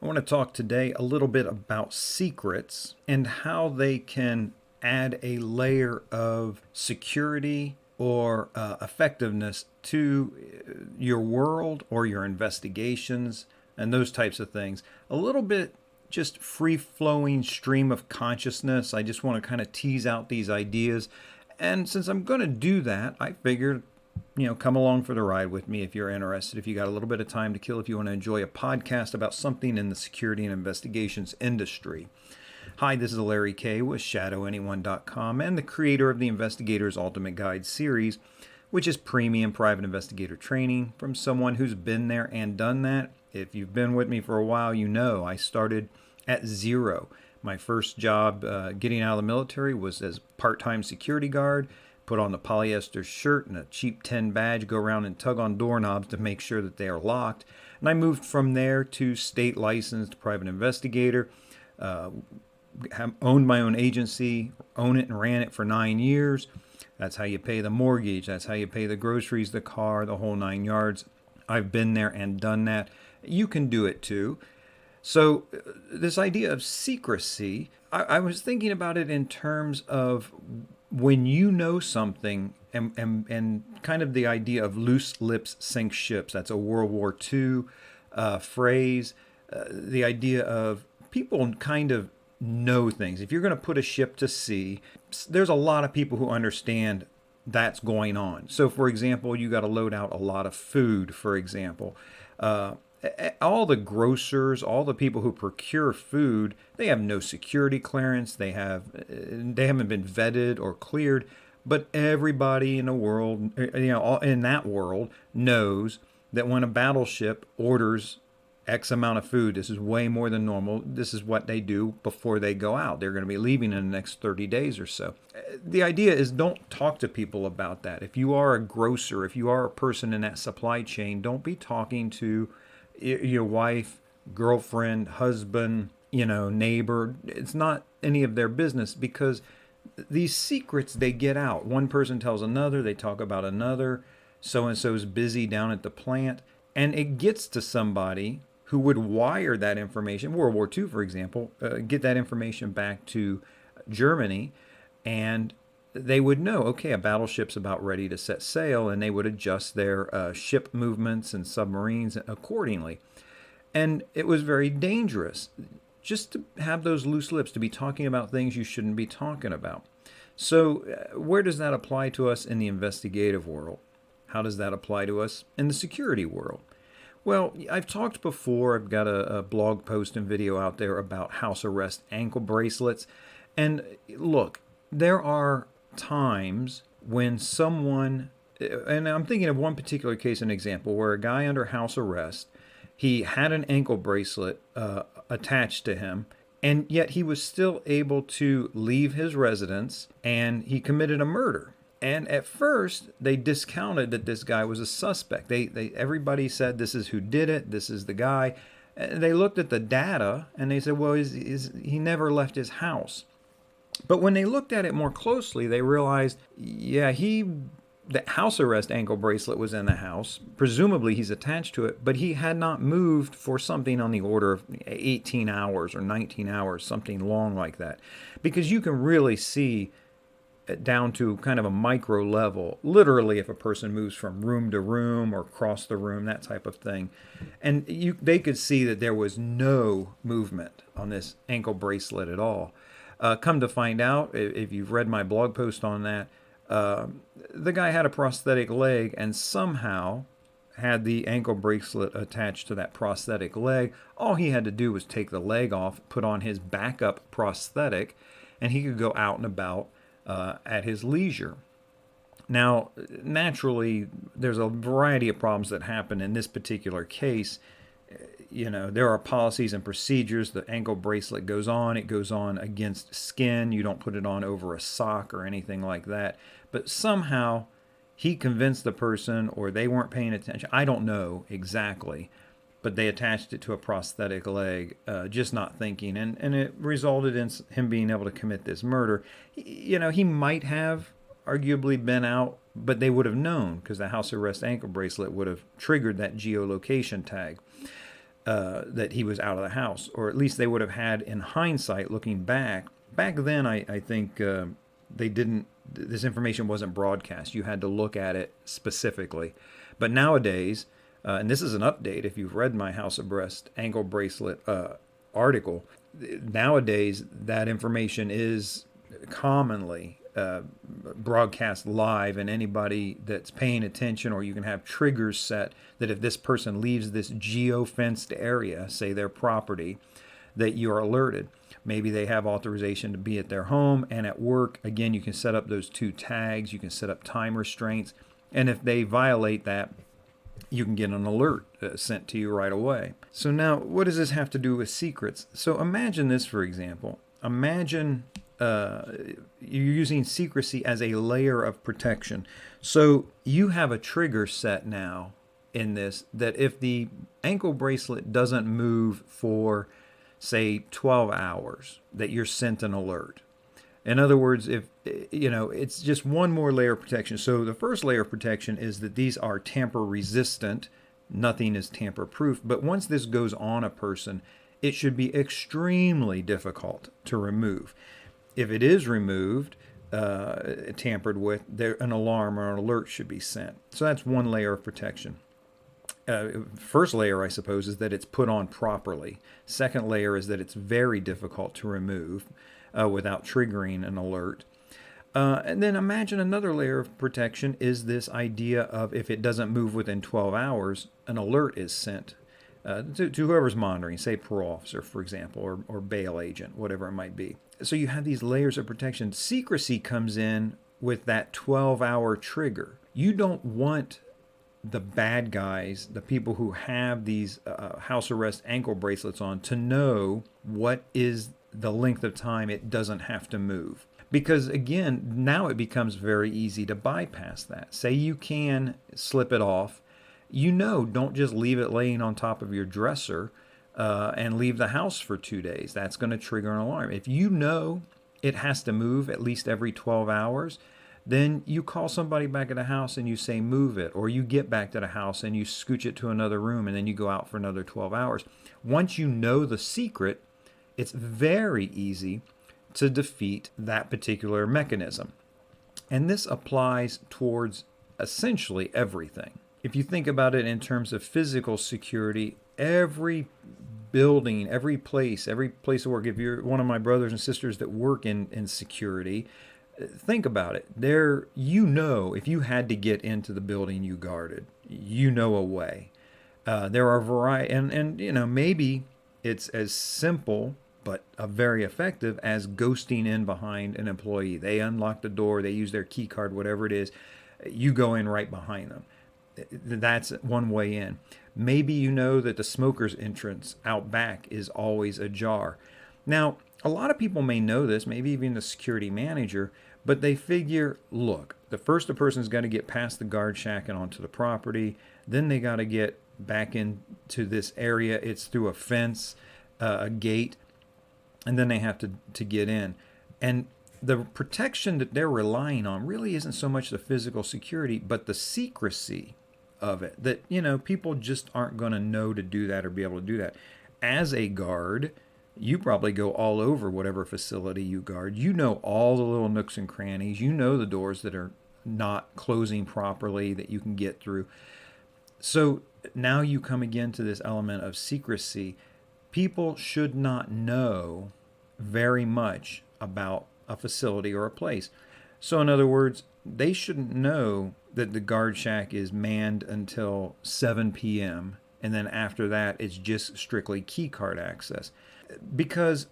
I want to talk today a little bit about secrets and how they can add a layer of security or effectiveness to your world or your investigations and those types of things. A little bit just free flowing stream of consciousness. I just want to kind of tease out these ideas. And since I'm going to do that, I figured come along for the ride with me if you're interested. If you got a little bit of time to kill, if you want to enjoy a podcast about something in the security and investigations industry. Hi, this is Larry Kaye with ShadowAnyone.com and the creator of the Investigator's Ultimate Guide series, which is premium private investigator training from someone who's been there and done that. If you've been with me for a while, you know I started at zero. My first job getting out of the military was as part-time security guard. Put on the polyester shirt and a cheap tin badge, go around and tug on doorknobs to make sure that they are locked. And I moved from there to state licensed private investigator, owned my own agency, owned it and ran it for 9 years. That's how you pay the mortgage. That's how you pay the groceries, the car, the whole 9 yards. I've been there and done that. You can do it too. So this idea of secrecy, I was thinking about it in terms of when you know something and kind of the idea of loose lips sink ships. That's a World War II phrase. The idea of people kind of know things. If you're going to put a ship to sea, there's a lot of people who understand that's going on. So, for example, you got to load out a lot of food, for example. All the grocers, all the people who procure food, they have no security clearance. They haven't been vetted or cleared. But everybody in the world, in that world, knows that when a battleship orders X amount of food, this is way more than normal. This is what they do before they go out. They're going to be leaving in the next 30 days or so. The idea is don't talk to people about that. If you are a grocer, if you are a person in that supply chain, don't be talking to your wife, girlfriend, husband, neighbor. It's not any of their business because these secrets, they get out. One person tells another, they talk about another. So-and-so is busy down at the plant. And it gets to somebody who would wire that information, World War II, for example, get that information back to Germany, and they would know, okay, a battleship's about ready to set sail, and they would adjust their ship movements and submarines accordingly. And it was very dangerous just to have those loose lips, to be talking about things you shouldn't be talking about. So where does that apply to us in the investigative world? How does that apply to us in the security world? Well, I've talked before, I've got a blog post and video out there about house arrest ankle bracelets. And look, there are times when someone, and I'm thinking of one particular case, an example, where a guy under house arrest, he had an ankle bracelet attached to him, and yet he was still able to leave his residence, and he committed a murder. And at first, they discounted that this guy was a suspect. Everybody said, this is who did it, this is the guy. And they looked at the data, and they said, well, he never left his house. But when they looked at it more closely, they realized, yeah, the house arrest ankle bracelet was in the house. Presumably, he's attached to it, but he had not moved for something on the order of 18 hours or 19 hours, something long like that. Because you can really see down to kind of a micro level, literally if a person moves from room to room or across the room, that type of thing. And they could see that there was no movement on this ankle bracelet at all. Come to find out, if you've read my blog post on that, the guy had a prosthetic leg and somehow had the ankle bracelet attached to that prosthetic leg. All he had to do was take the leg off, put on his backup prosthetic, and he could go out and about at his leisure. Now, naturally, there's a variety of problems that happen in this particular case. There are policies and procedures. The ankle bracelet goes on. It goes on against skin. You don't put it on over a sock or anything like that. But somehow he convinced the person, or they weren't paying attention. I don't know exactly. But they attached it to a prosthetic leg, just not thinking. And it resulted in him being able to commit this murder. He might have arguably been out, but they would have known because the house arrest ankle bracelet would have triggered that geolocation tag. that he was out of the house, or at least they would have had in hindsight, looking back. Back then, I think they didn't. This information wasn't broadcast. You had to look at it specifically. But nowadays, and this is an update. If you've read my House of Arrest ankle bracelet article, nowadays that information is commonly broadcast live, and anybody that's paying attention, or you can have triggers set that if this person leaves this geo-fenced area, say their property, that you are alerted. Maybe they have authorization to be at their home and at work. Again, you can set up those 2 tags. You can set up time restraints. And if they violate that, you can get an alert sent to you right away. So now, what does this have to do with secrets? So imagine this, for example. Imagine you're using secrecy as a layer of protection. So you have a trigger set now in this that if the ankle bracelet doesn't move for, say, 12 hours, that you're sent an alert. In other words, if it's just one more layer of protection. So the first layer of protection is that these are tamper resistant. Nothing is tamper proof. But once this goes on a person, it should be extremely difficult to remove. If it is removed, tampered with, an alarm or an alert should be sent. So that's one layer of protection. First layer, I suppose, is that it's put on properly. Second layer is that it's very difficult to remove without triggering an alert. And then imagine another layer of protection is this idea of if it doesn't move within 12 hours, an alert is sent to whoever's monitoring, say parole officer, for example, or bail agent, whatever it might be. So you have these layers of protection. Secrecy comes in with that 12-hour trigger. You don't want the bad guys, the people who have these house arrest ankle bracelets on, to know what is the length of time it doesn't have to move. Because again, now it becomes very easy to bypass that. Say you can slip it off. Don't just leave it laying on top of your dresser and leave the house for 2 days. That's going to trigger an alarm. If you know it has to move at least every 12 hours, then you call somebody back at the house and you say, move it. Or you get back to the house and you scooch it to another room and then you go out for another 12 hours. Once you know the secret, it's very easy to defeat that particular mechanism. And this applies towards essentially everything. If you think about it in terms of physical security, every building, every place of work, if you're one of my brothers and sisters that work in security, think about it. If you had to get into the building you guarded, a way. There are variety, and maybe it's as simple but very effective as ghosting in behind an employee. They unlock the door, they use their key card, whatever it is, you go in right behind them. That's one way in. Maybe you know that the smoker's entrance out back is always ajar. Now, a lot of people may know this, maybe even the security manager, but they figure, look, the person's got to get past the guard shack and onto the property. Then they got to get back into this area. It's through a fence, a gate, and then they have to get in. And the protection that they're relying on really isn't so much the physical security, but the secrecy of it. That, people just aren't going to know to do that or be able to do that. As a guard, you probably go all over whatever facility you guard. You know all the little nooks and crannies. You know the doors that are not closing properly that you can get through. So now you come again to this element of secrecy. People should not know very much about a facility or a place. So in other words, they shouldn't know that the guard shack is manned until 7 p.m. and then after that it's just strictly key card access. Because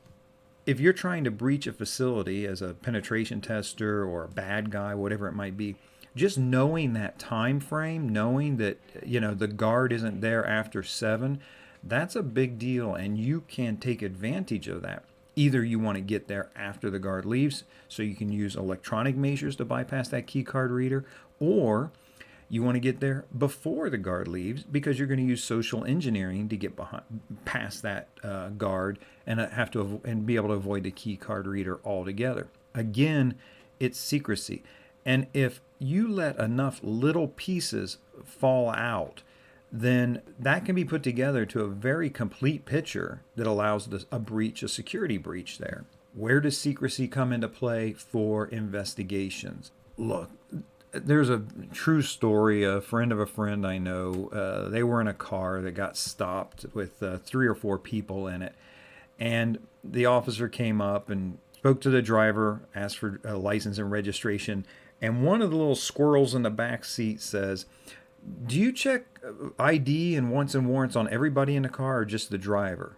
if you're trying to breach a facility as a penetration tester or a bad guy, whatever it might be, just knowing that time frame, knowing that the guard isn't there after 7, that's a big deal, and you can take advantage of that. Either you want to get there after the guard leaves so you can use electronic measures to bypass that key card reader, or you want to get there before the guard leaves because you're going to use social engineering to get past that guard and be able to avoid the key card reader altogether. Again, it's secrecy. And if you let enough little pieces fall out, then that can be put together to a very complete picture that allows a security breach there. Where does secrecy come into play for investigations? Look, there's a true story. A friend of a friend I know, they were in a car that got stopped with 3 or 4 people in it. And the officer came up and spoke to the driver, asked for a license and registration. And one of the little squirrels in the back seat says, "Do you check ID and wants and warrants on everybody in the car or just the driver?"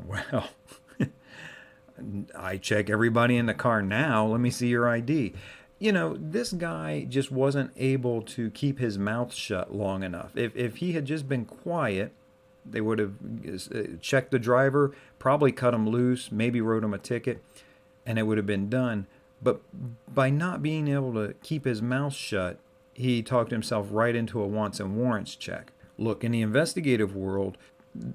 Well, I check everybody in the car now. Let me see your ID. This guy just wasn't able to keep his mouth shut long enough. If he had just been quiet, they would have checked the driver, probably cut him loose, maybe wrote him a ticket, and it would have been done. But by not being able to keep his mouth shut, he talked himself right into a wants and warrants check. Look, in the investigative world,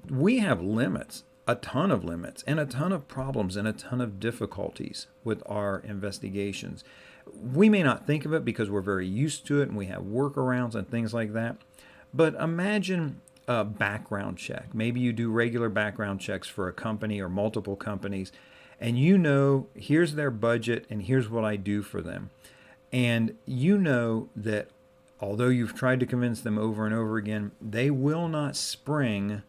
we have limits, a ton of limits, and a ton of problems and a ton of difficulties with our investigations. We may not think of it because we're very used to it and we have workarounds and things like that. But imagine a background check. Maybe you do regular background checks for a company or multiple companies, and here's their budget and here's what I do for them. And that although you've tried to convince them over and over again, they will not spring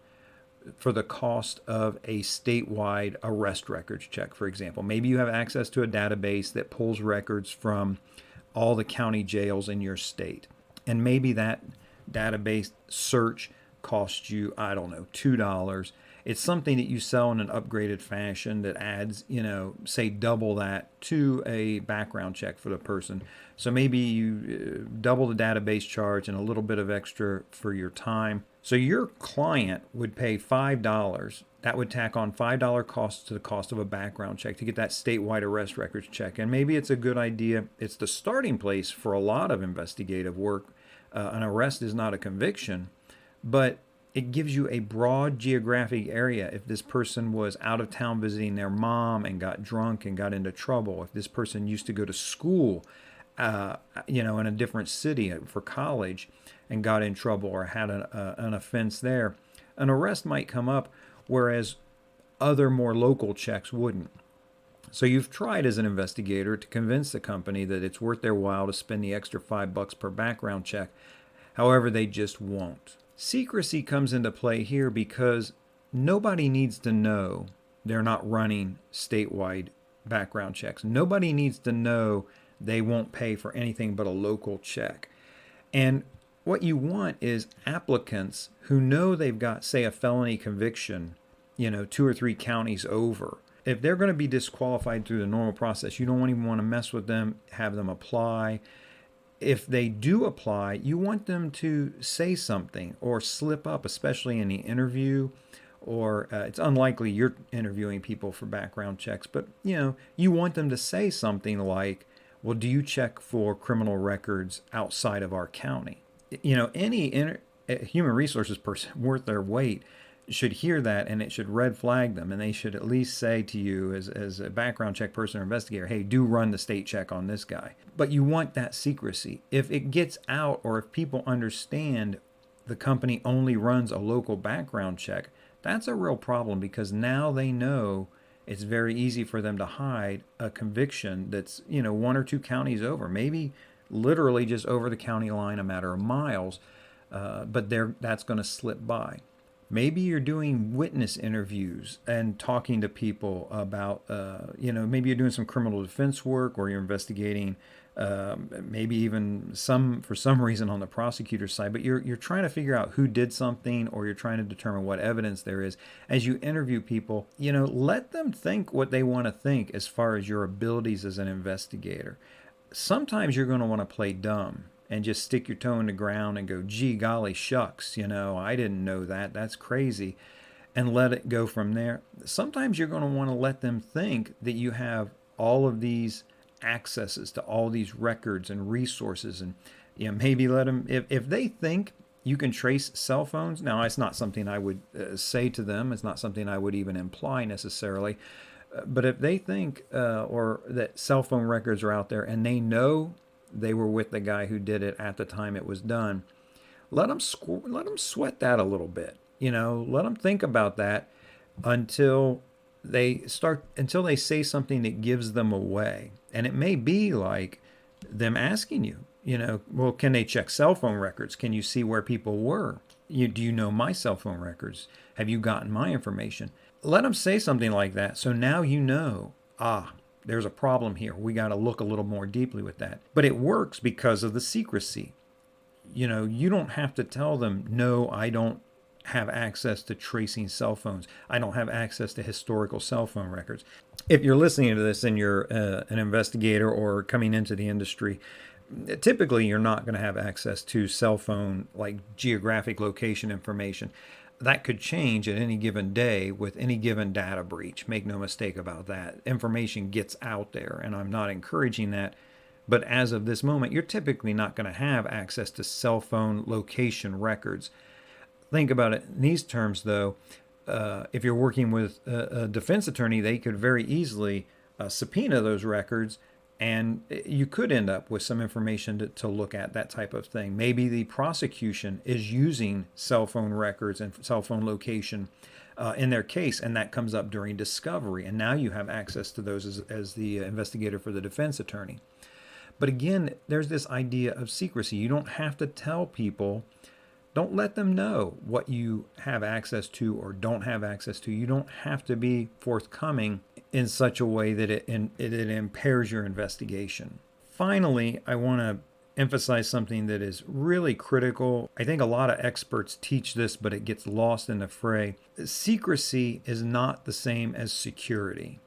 for the cost of a statewide arrest records check, for example. Maybe you have access to a database that pulls records from all the county jails in your state. And maybe that database search costs you, I don't know, $2. It's something that you sell in an upgraded fashion that adds, say double that to a background check for the person. So maybe you double the database charge and a little bit of extra for your time. So your client would pay $5. That would tack on $5 costs to the cost of a background check to get that statewide arrest records check. And maybe it's a good idea. It's the starting place for a lot of investigative work. An arrest is not a conviction, but it gives you a broad geographic area. If this person was out of town visiting their mom and got drunk and got into trouble, if this person used to go to school, in a different city for college and got in trouble or had an offense there, an arrest might come up, whereas other more local checks wouldn't. So you've tried as an investigator to convince the company that it's worth their while to spend the extra $5 per background check. However, they just won't. Secrecy comes into play here because nobody needs to know they're not running statewide background checks. Nobody needs to know they won't pay for anything but a local check. And what you want is applicants who know they've got, say, a felony conviction, 2 or 3 counties over. If they're going to be disqualified through the normal process, you don't even want to mess with them, have them apply. If they do apply, you want them to say something or slip up, especially in the interview, or it's unlikely you're interviewing people for background checks, but you want them to say something like, well, do you check for criminal records outside of our county? Any human resources person worth their weight should hear that, and it should red flag them, and they should at least say to you as a background check person or investigator, hey, do run the state check on this guy. But you want that secrecy. If it gets out, or if people understand the company only runs a local background check, that's a real problem, because now they know it's very easy for them to hide a conviction that's 1 or 2 counties over, maybe literally just over the county line a matter of miles, but that's going to slip by. Maybe you're doing witness interviews and talking to people about, maybe you're doing some criminal defense work, or you're investigating, maybe even for some reason on the prosecutor's side, but you're trying to figure out who did something, or you're trying to determine what evidence there is. As you interview people, let them think what they want to think as far as your abilities as an investigator. Sometimes you're going to want to play dumb and just stick your toe in the ground and go, gee, golly shucks, I didn't know that. That's crazy. And let it go from there. Sometimes you're going to want to let them think that you have all of these accesses to all these records and resources. And maybe let them, if they think you can trace cell phones. Now, it's not something I would say to them. It's not something I would even imply necessarily. But if they think or that cell phone records are out there and they know they were with the guy who did it at the time it was done, let them sweat that a little bit. Let them think about that until until they say something that gives them away. And it may be like them asking you, well, can they check cell phone records? Can you see where people were? Do you know my cell phone records? Have you gotten my information? Let them say something like that. So now there's a problem here. We got to look a little more deeply with that. But it works because of the secrecy. You don't have to tell them, no, I don't have access to tracing cell phones. I don't have access to historical cell phone records. If you're listening to this and you're an investigator or coming into the industry, typically you're not going to have access to cell phone, like geographic location information. That could change at any given day with any given data breach. Make no mistake about that. Information gets out there, and I'm not encouraging that. But as of this moment, you're typically not going to have access to cell phone location records. Think about it in these terms, though. If you're working with a defense attorney, they could very easily subpoena those records, and you could end up with some information to look at, that type of thing. Maybe the prosecution is using cell phone records and cell phone location in their case, and that comes up during discovery, and now you have access to those as the investigator for the defense attorney. But again, there's this idea of secrecy. You don't have to tell people. Don't let them know what you have access to or don't have access to. You don't have to be forthcoming in such a way that it impairs your investigation. Finally, I want to emphasize something that is really critical. I think a lot of experts teach this, but it gets lost in the fray. Secrecy is not the same as security.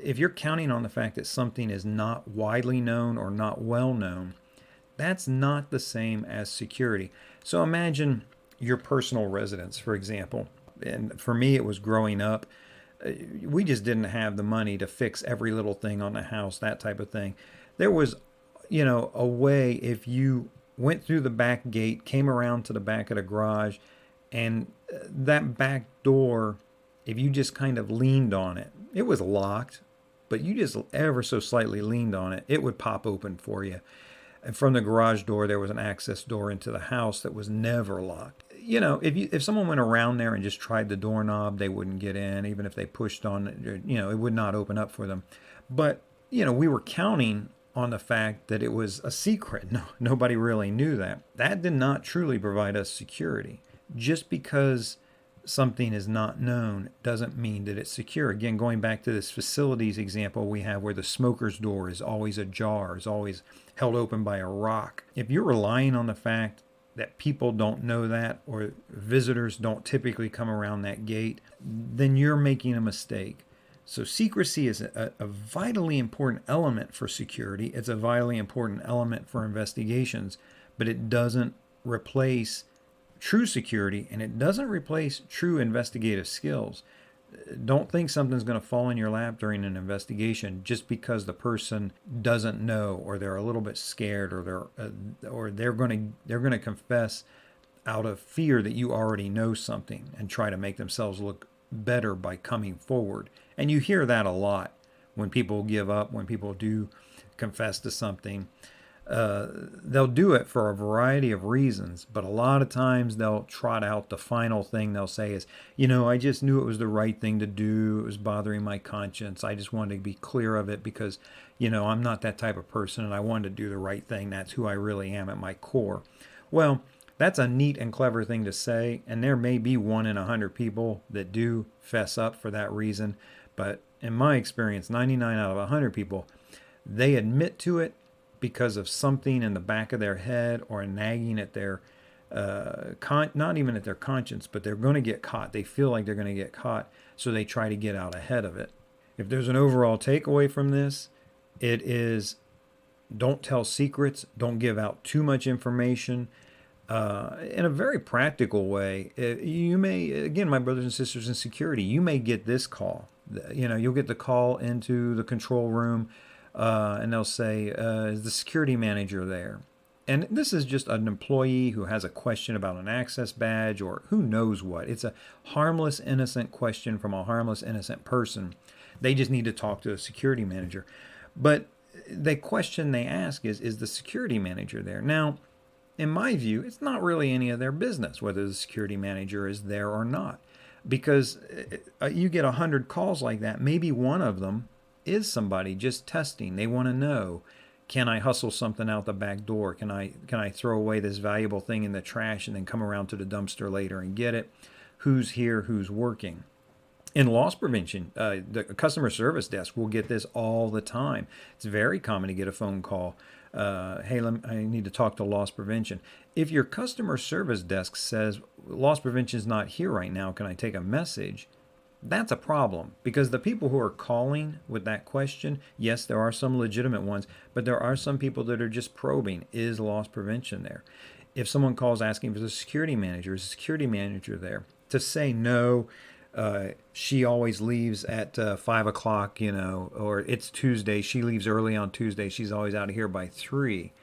If you're counting on the fact that something is not widely known or not well known, that's not the same as security. So imagine your personal residence, for example. And for me, it was growing up. We just didn't have the money to fix every little thing on the house, that type of thing. There was, a way if you went through the back gate, came around to the back of the garage, and that back door, if you just kind of leaned on it, it was locked, but you just ever so slightly leaned on it, it would pop open for you. And from the garage door, there was an access door into the house that was never locked. If someone went around there and just tried the doorknob, they wouldn't get in. Even if they pushed on it, it would not open up for them. But, we were counting on the fact that it was a secret. No, nobody really knew that. That did not truly provide us security. Just because something is not known doesn't mean that it's secure. Again, going back to this facilities example we have where the smoker's door is always ajar, is always held open by a rock. If you're relying on the fact that people don't know that or visitors don't typically come around that gate, then you're making a mistake. So secrecy is a vitally important element for security. It's a vitally important element for investigations, but it doesn't replace true security, and it doesn't replace true investigative skills. Don't think something's going to fall in your lap during an investigation just because the person doesn't know, or they're a little bit scared, or they're going to confess out of fear that you already know something and try to make themselves look better by coming forward. And you hear that a lot when people give up, when people do confess to something. They'll do it for a variety of reasons, but a lot of times they'll trot out the final thing they'll say is, I just knew it was the right thing to do. It was bothering my conscience. I just wanted to be clear of it because, I'm not that type of person and I wanted to do the right thing. That's who I really am at my core. Well, that's a neat and clever thing to say, and there may be 1 in 100 people that do fess up for that reason, but in my experience, 99 out of 100 people, they admit to it because of something in the back of their head or nagging at their, not even at their conscience, but they're going to get caught. They feel like they're going to get caught, so they try to get out ahead of it. If there's an overall takeaway from this, it is don't tell secrets, don't give out too much information. In a very practical way, you may, again, my brothers and sisters in security, you may get this call. You'll get the call into the control room, and they'll say, is the security manager there? And this is just an employee who has a question about an access badge or who knows what. It's a harmless, innocent question from a harmless, innocent person. They just need to talk to a security manager. But the question they ask is the security manager there? Now, In my view, it's not really any of their business whether the security manager is there or not, because you get 100 calls like that. Maybe one of them is somebody just testing. They want to know, can I hustle something out the back door? Can I throw away this valuable thing in the trash and then come around to the dumpster later and get it? Who's here? Who's working? In loss prevention, the customer service desk will get this all the time. It's very common to get a phone call. Hey, I need to talk to loss prevention. If your customer service desk says loss prevention is not here right now, can I take a message? That's a problem, because the people who are calling with that question, yes, there are some legitimate ones, but there are some people that are just probing, is loss prevention there? If someone calls asking for the security manager, is the security manager there? To say no, she always leaves at 5 o'clock, or it's Tuesday, she leaves early on Tuesday, she's always out of here by 3.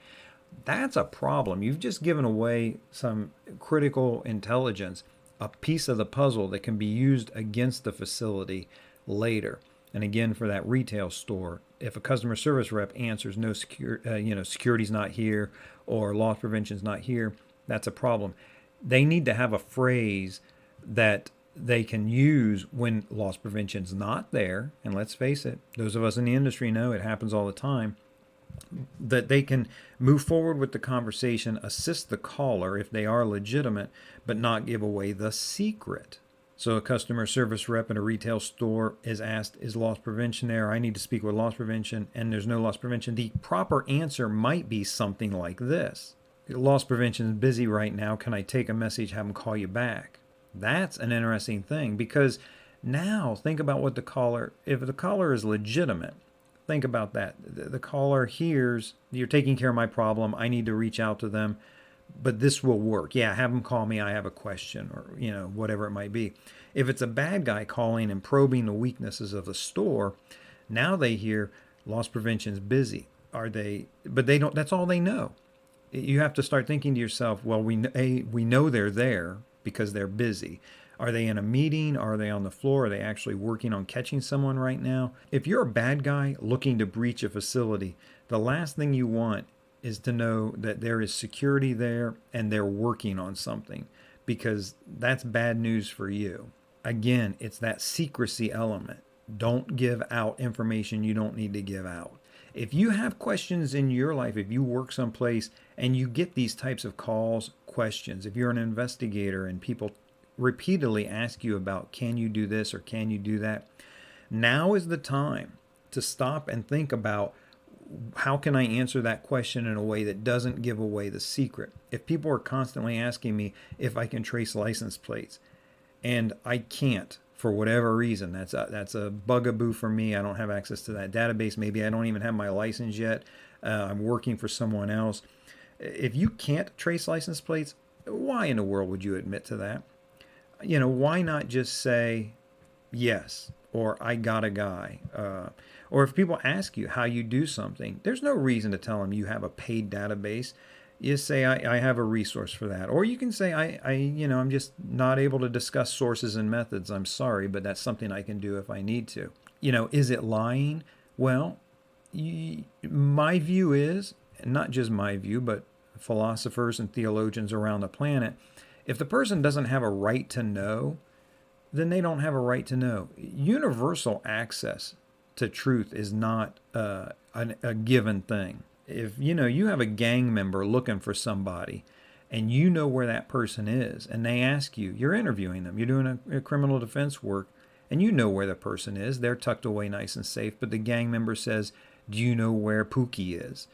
That's a problem. You've just given away some critical intelligence, a piece of the puzzle that can be used against the facility later. And again, for that retail store, if a customer service rep answers no security's not here or loss prevention's not here, that's a problem. They need to have a phrase that they can use when loss prevention's not there. And let's face it, those of us in the industry know it happens all the time. That they can move forward with the conversation, assist the caller if they are legitimate, but not give away the secret. So a customer service rep in a retail store is asked, is loss prevention there? I need to speak with loss prevention, and there's no loss prevention. The proper answer might be something like this. Loss prevention is busy right now. Can I take a message, have them call you back? That's an interesting thing, because now think about what if the caller is legitimate, think about that. The caller hears, you're taking care of my problem, I need to reach out to them, but this will work. Yeah, have them call me, I have a question, or whatever it might be. If it's a bad guy calling and probing the weaknesses of the store, now they hear loss prevention's busy. But they don't, that's all they know. You have to start thinking to yourself, well, we know they're there because they're busy. Are they in a meeting? Are they on the floor? Are they actually working on catching someone right now? If you're a bad guy looking to breach a facility, the last thing you want is to know that there is security there and they're working on something, because that's bad news for you. Again, it's that secrecy element. Don't give out information you don't need to give out. If you have questions in your life, if you work someplace and you get these types of calls, questions, if you're an investigator and people repeatedly ask you about, can you do this or can you do that? Now is the time to stop and think about, how can I answer that question in a way that doesn't give away the secret? If people are constantly asking me if I can trace license plates, and I can't for whatever reason, that's a bugaboo for me. I don't have access to that database. Maybe I don't even have my license yet. I'm working for someone else. If you can't trace license plates, why in the world would you admit to that? Why not just say yes, or I got a guy? Or if people ask you how you do something, there's no reason to tell them you have a paid database. You say, I have a resource for that. Or you can say, I'm just not able to discuss sources and methods. I'm sorry, but that's something I can do if I need to. Is it lying? Well, my view is, not just my view, but philosophers and theologians around the planet, if the person doesn't have a right to know, then they don't have a right to know. Universal access to truth is not a given thing. If you have a gang member looking for somebody and you know where that person is, and they ask you, you're interviewing them, you're doing a criminal defense work, and you know where the person is, they're tucked away nice and safe, but the gang member says, do you know where Pookie is?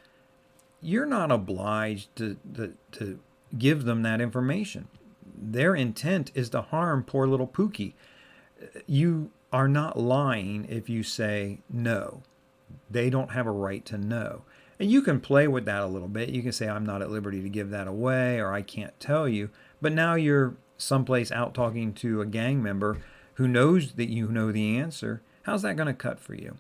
You're not obliged to give them that information. Their intent is to harm poor little Pookie. You are not lying if you say no. They don't have a right to know. And you can play with that a little bit. You can say, I'm not at liberty to give that away, or I can't tell you. But now you're someplace out talking to a gang member who knows that you know the answer. How's that going to cut for you?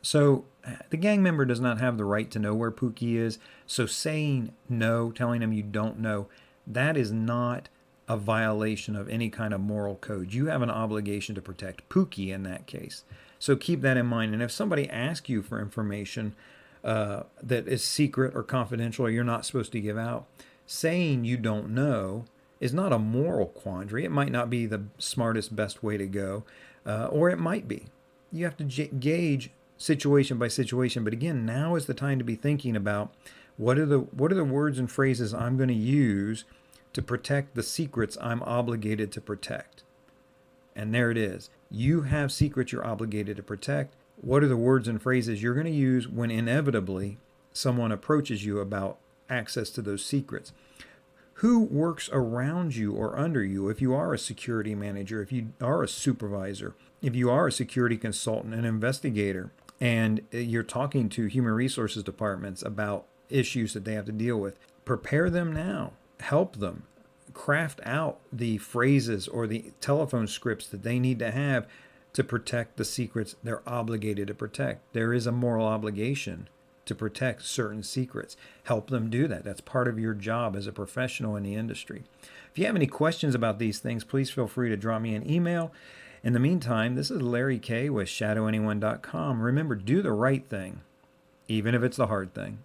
So the gang member does not have the right to know where Pookie is. So saying no, telling them you don't know, that is not a violation of any kind of moral code. You have an obligation to protect Pookie in that case. So keep that in mind. And if somebody asks you for information that is secret or confidential or you're not supposed to give out, Saying you don't know is not a moral quandary. It might not be the smartest, best way to go, or it might be. You have to gauge situation by situation. But again, now is the time to be thinking about what are the words and phrases I'm going to use to protect the secrets I'm obligated to protect. And there it is. You have secrets you're obligated to protect. What are the words and phrases you're going to use when inevitably someone approaches you about access to those secrets? Who works around you or under you? If you are a security manager, if you are a supervisor, if you are a security consultant, an investigator, and you're talking to human resources departments about issues that they have to deal with, prepare them now. Help them. Craft out the phrases or the telephone scripts that they need to have to protect the secrets they're obligated to protect. There is a moral obligation to protect certain secrets. Help them do that. That's part of your job as a professional in the industry. If you have any questions about these things, please feel free to drop me an email. In the meantime, this is Larry Kaye with ShadowAnyone.com. Remember, do the right thing, even if it's the hard thing.